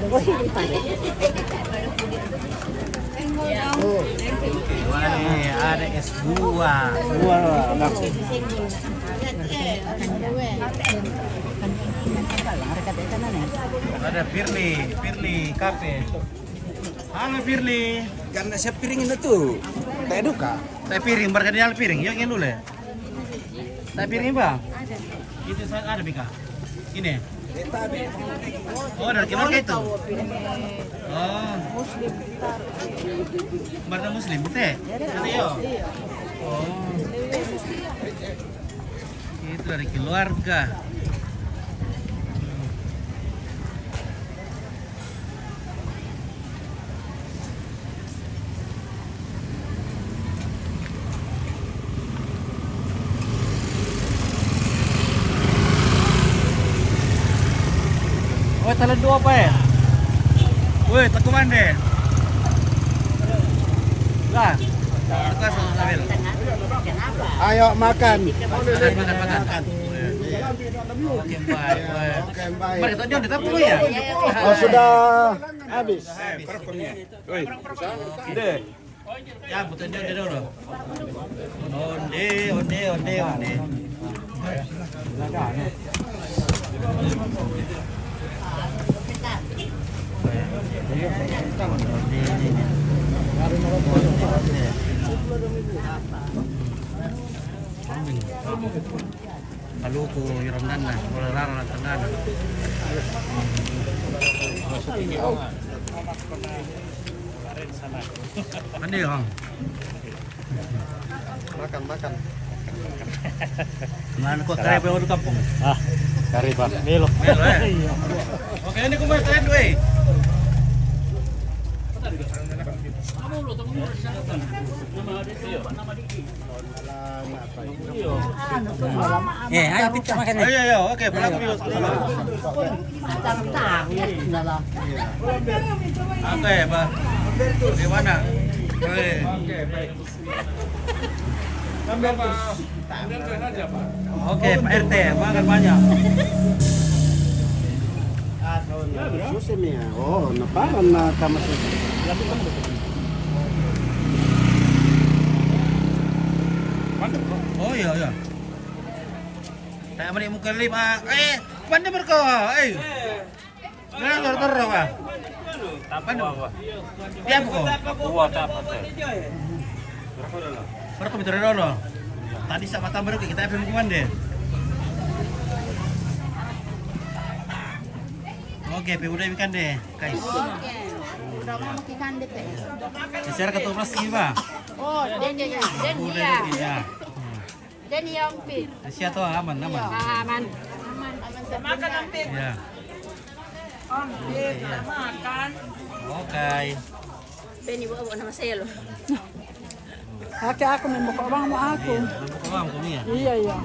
Oh, sini pare. Wah, ada es buah. Ada Firly Cafe. Halo Firly. Karena saya piring itu tak duka. Saya piring, berkadang piring. Yuk ingin dulu ya. Saya piring bang. Itu saya ada Bika. Ini. Oh, dari keluarga itu. Oh. Barang Muslim, betul? Betul ya. Oh. Itu dari keluarga. Oh, talent dua apa ya? Woi, takuman deh. Lah. Tugas sambil. Ayo makan. Makan. Oke, baik. Oke, baik. Mari tadi udah tahu ya? Oh, sudah habis. Woi. Deh. Ya, butuh dia dulu. Onde. Lalu ku yurang na, wala lang tangan. Mandi bang. Makan. Kemana kok kare bawa di kampung? Kari Pak. Melo. Melo ya. Oke, ini kumain tahan dua. Ayo kita makan. Ayo, oke, pelaku dulu. Oke, Pak. Bagaimana? Oke, baik. Oke, Pak RT, makan banyak. Oh, napakan na kamas itu. Oh iya. Saya mari muka lima. Pandai berko. Nggak terus Pak. Pandai. Dia apa kok? Buat apa teh? Berko bicara dulu. Tadi sama tambah kita FM kuman deh. Oke, udah ikan deh, guys. Udah mau ikan deh, Pe. Secara ketua plastik Pak. Oh, dan Udah ya. Dan yang pit. Siapa tuh aman. Aman. Makan ampit. Ya. Makan. Oke. Beni bawa nama saya loh. Aku membuka orang mau aku. Kau kami ya. Iya.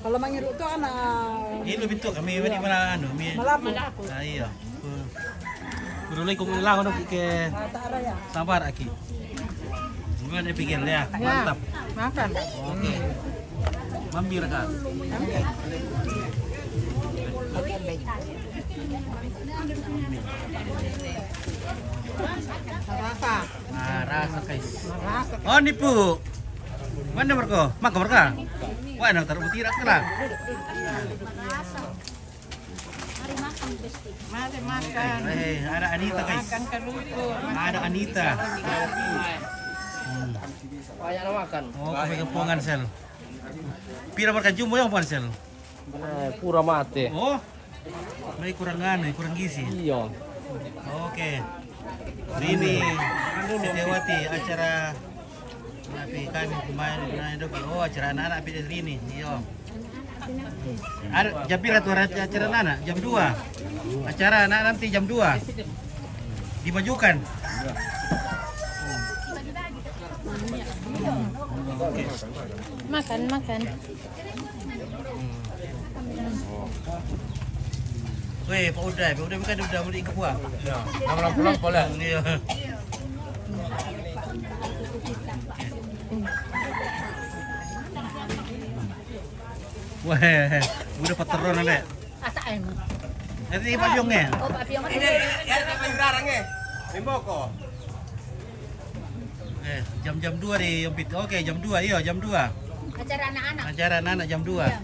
Kalau mangiru itu anak Ini lebih tuh kami di mana anu? Malapu. Ah iya. Kudu lagi kung ilang ano ke Ya. sabar aki. Gimana pikir ya? Mantap. Makan. Oke. Mampir kan? Rasa. Nah, rasa guys. Oh, nipu. Mana mereka? Makan mereka? Wah, nak taruh butirak lah. Mari makan. Ada Anita guys. Makan kelupu. Ada Anita. Banyak makan. Oh, kami kepungan sel. Pira mereka jumbo yang pun sel. Pura mate. Oh, may kurang gizi. Iya. Oke. Ini Setiawati acara napi kan kemarin doki. Oh, acara anak-anak pilih ini. Iya. Ada jam berapa tuh acara anak? Jam 2. Acara anak nanti jam 2. Dimajukan. Oke. Makan. Weh, Pak Uday bukan udah beli ke buah. Ya. Pulang boleh. Iya. Wah, udah pateron nih. Asa ayam. Nanti papyongnya. Oh, papiyong kasi. Jam 2 deh Yompit. Oke, jam 2. Iya, jam 2. Acara anak-anak. Acara anak jam 2. Iya.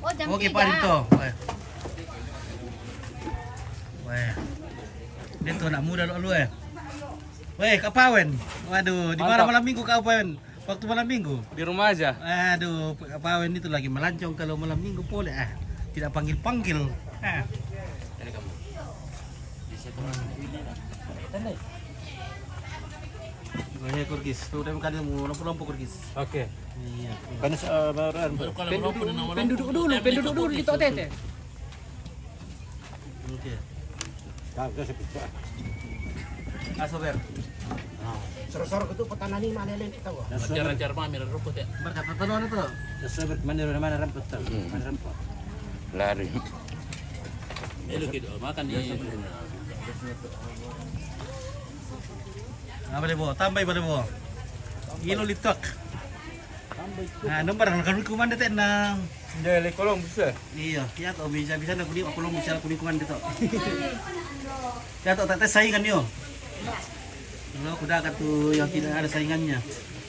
Oh, jam 3. Oke, Pak Dito. Wah. Dia tuh anak muda lu Weh, Kak Pawen. Waduh, di mana malam minggu Kak Pawen? Waktu malam minggu? Di rumah aja. Aduh, Kak Pawen itu lagi melancong kalau malam minggu boleh tidak panggil-panggil. Ini kamu. Di situ. Banyak kurgis. Tuh udah kali mau lompo-lompo kurgis. Oke. Iya. Panas baruan. Penduduk dulu gitu tete. Oke. Kagak sepitu. Asober. Sorok-sorok itu petani mana lagi kita gua. Acara pamer rumput ya. Berkata tenon itu. Seber mana rambut tuh. Mana rambut. Lari. Lu gitu makan di Apa deh, Bo? Tambah boleh, Bo. Ilo litok. Nah, nomor kan kuman dete nang. Jadi kolong bisa. Iya, ya tuh bisa nak kuning aku long bisa kuning kuman dete. Ya tuh tete saingan yo. Kalau kuda kan tuh yang tidak ada saingannya.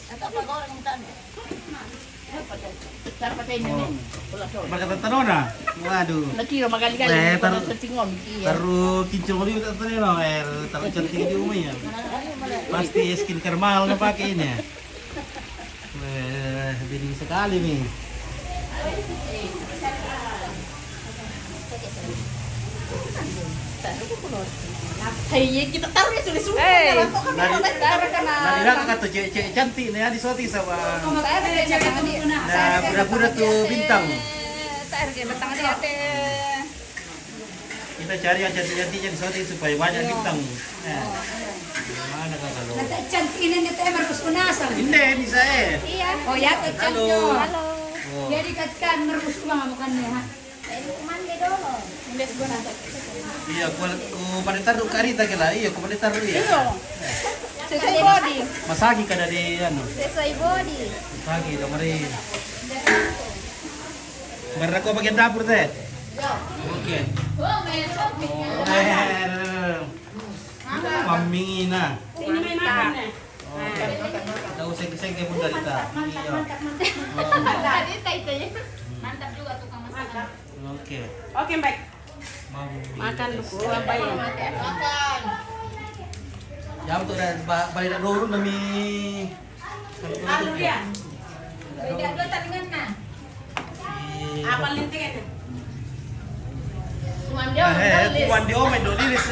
Atau apa kau orang tanya? Cara pakai ini. Berkata tenona. Waduh. Nakiro magali-gali. Tertingong. Taruh kincir oli tak tahu no, taruh cantik di rumah ya. Pasti skincare mahal nggak pakai ini. Jadi sekali nih. Hey, kita taruh ya sulit-sulit. Nah, dia kan tuh cewek cantik nih di suatu sama. Nah, budak-budak tuh bintang. Kita cari yang cantik-cantiknya di suatu supaya banyak bintang. Mana kan kalau? Cantik ini nih teh Markus Unasal. Ini bisa Iya. Oh ya, cantik. Halo. Jadi kan Markus Unasal bukannya ha. Mandi dulu. Udah sebulan. Iya, ku pada taruh karita kela. Iya, ku pada taruh ya. Sesuai body. Masagi kada di anu. Sesuai body. Masagi kemarin. Kemarin aku bagian dapur teh. Oke. Mami na. Tahu sengke pun dari ta. Iya. Mantap juga tukang masak. Oke. Oke, baik. Makan dulu, apa ya? Makan. Ya betul dah balik dah dorong demi. Anu dia. Beda dua taringan nah. Apa lintingan? Cuman dia Kuman dia main dolilis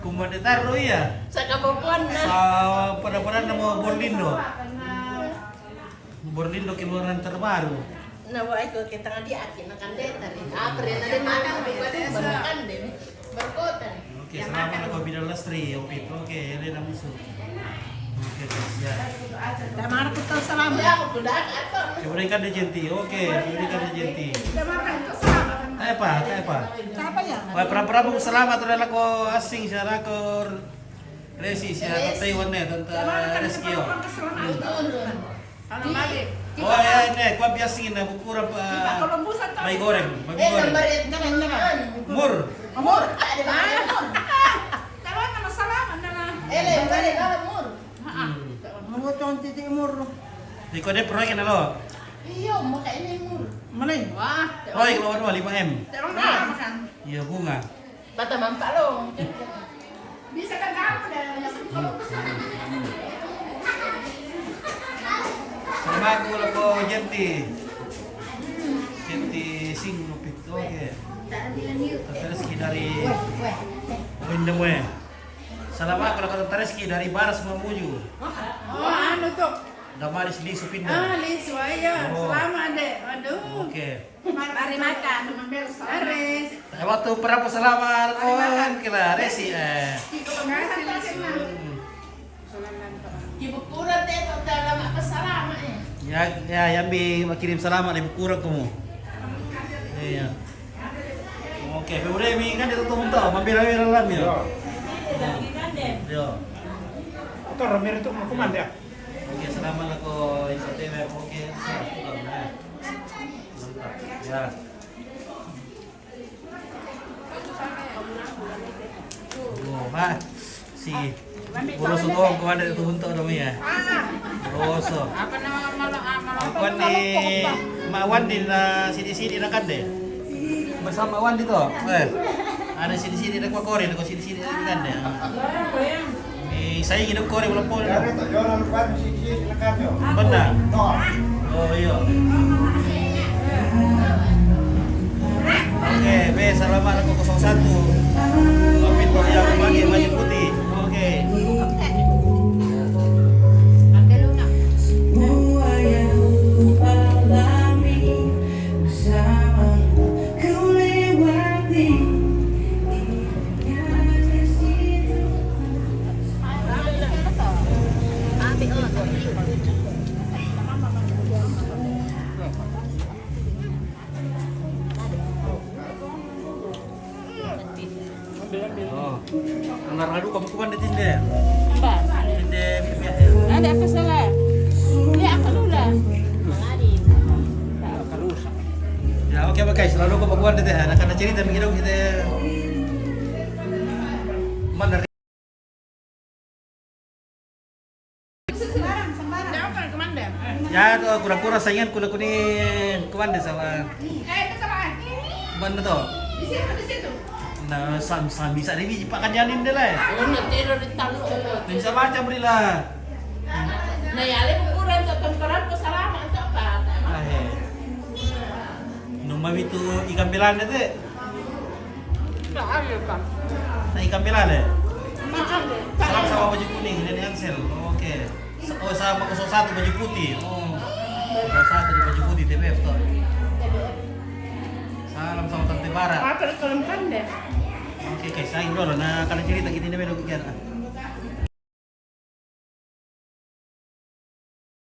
Kuman ditaruh ya. sa kabupuan na. Sa pada nama Borlindo. Borlindo keluaran terbaru. Nawa ito kita nga di akin na kandeta rin. Apre na din makan barukan din. Barkota rin. Oke, selamat aku Bidang Lestri, Opit. Oke, Elena Musuh. Oke, ya. Damar ko to salamat. Ya ako kudak ato. Berikan dia jenti. Oke, berikan dia jenti. Damar ko salamat. Apa? Apa ya? Wah, prabu selamat udah lako asing siya lako resi siya ke Taiwan nih, tante Reskio. Ano mali? Oh ya, ini gua biasin na bukurang pa Kolombusan to. may goreng, babi Eh, goreng. lambarit na lang. Mur. Amor. Ada ba? Taruhan na salamat na lang. Eh, lambarit na amor. Manguton titi imur. Di ko de proyek na lo. Iyo, makain na amor. Malay. Wah. Proyek lo 5M. Terong na makan. Iya bunga. Bata mampalong. Bisa kan kamu dah. Sama aku lako jenti. Jenti sing Opit. Oke. Terus dari Windomwe. Salamat kalau kata Tereski dari Baras Mamuju. Oh, ano to? Damaris di Supinda. Liso ayo. Oh. Selamat deh. Aduh. Oke. Mari makan. Ares. Waktu perapu selamat kon kila resi Ibu kurang deh, dalam apa salama eh. Ya yang kirim selamat ibu kurang kamu. Iya. Oke, udah mi kan ditutup mentok, mampir-mampir dalam ya. Yo. Itu Romero itu mau kuman ya. Oke, selamat aku ICTV. Oke, siap. Ya. si Uroso ko kuan itu untuk dong ya. Uroso. Apa nama malam Kuan di Mawan di na sini-sini na kan deh. Bersama Wan itu. Ada sini-sini na kore, na sini-sini na kan deh. Saya hidup kore belum pun. Benar. Oh iya. Oke, B selamat aku 01. Pamit untuk yang bagi baju putih. Oke. Oh, ngaradu kamu kuan di tinde. Mbak. Tinde pihak ya. Ada apa salah? Dia apa dulu lah? Ya oke guys, selalu kamu kuan di teh. Anak-anak cerita begitu kita. Mana Jangan kemana? ya tuh kurang-kurang saingan kuni kuan deh sama. Itu sama. Mana tuh? Di situ. Nah, sam bisa deh Pak kanjanin deh lah. Udah tidur di talu. Bisa macam beri lah. Nah, ya le ukuran ke temperan ke salaman ke apa? Numam itu ikan belan deh. Enggak ada, Pak. Nah, ikan belan deh. Makan deh. Salam sama baju kuning dan Ansel. Oke. Oh sama 01 baju putih. Oh. 01 baju putih TBF tuh. Salam sama Tante Bara. Apa kalau kan deh? Oke, saya dulu. Nah, kalau cerita kita ini belum kian.